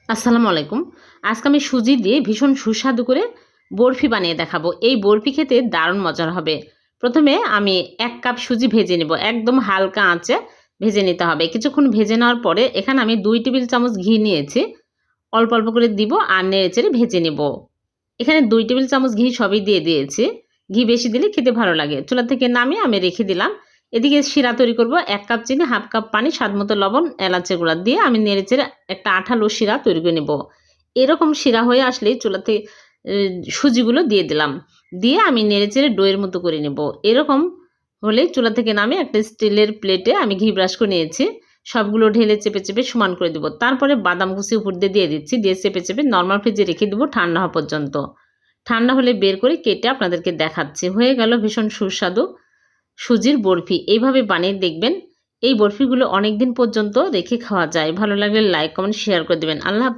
আসসালামু আলাইকুম। আজকে আমি সুজি দিয়ে ভীষণ সুস্বাদু করে বরফি বানিয়ে দেখাবো। এই বরফি খেতে দারুণ মজার হবে। প্রথমে আমি ১ কাপ সুজি ভেজে নেব। একদম হালকা আঁচে ভেজে নিতে হবে। কিছুক্ষণ ভেজে নেওয়ার পরে এখানে আমি ২ টেবিল চামচ ঘি নিয়েছি। অল্প, অল্প করে দিব আর নেড়েচেড়ে ভেজে নেব। এখানে ২ টেবিল চামচ ঘি সবই দিয়ে দিয়েছি। ঘি বেশি দিলে খেতে ভালো লাগে। চুলা থেকে নামিয়ে আমি রেখে দিলাম। এদিকে শিরা তৈরি করব। ১ কাপ চিনি, 1/2 কাপ পানি, স্বাদমতো লবণ, এলাচের গুঁড়া দিয়ে আমি নেড়েচেড়ে একটা আঠালো শিরা তৈরি করে নেব। এরকম শিরা হয়ে আসলেই চুলাতে সুজিগুলো দিয়ে দিলাম। দিয়ে আমি নেড়েচেড়ে ডোয়ের মতো করে নেব। এরকম হলেই চুলা থেকে নামিয়ে একটা স্টিলের প্লেটে আমি ঘি ব্রাশ করে নিয়েছি। সবগুলো ঢেলে চেপে, চেপে সমান করে দেব। তারপরে বাদাম কুচি উপর দিয়ে দিচ্ছি। দিয়ে চেপে, চেপে নরমাল ফ্রিজে রেখে দেব ঠান্ডা হওয়া পর্যন্ত। ঠান্ডা হলে বের করে কেটে আপনাদেরকে দেখাচ্ছি। হয়ে গেল ভীষণ সুস্বাদু সুজির বরফি। এইভাবে বানিয়ে দেখবেন। এই বরফিগুলো অনেকদিন পর্যন্ত রেখে খাওয়া যায়। ভালো লাগলে লাইক, কমেন্ট, শেয়ার করে দিবেন। আল্লাহ হাফেজ।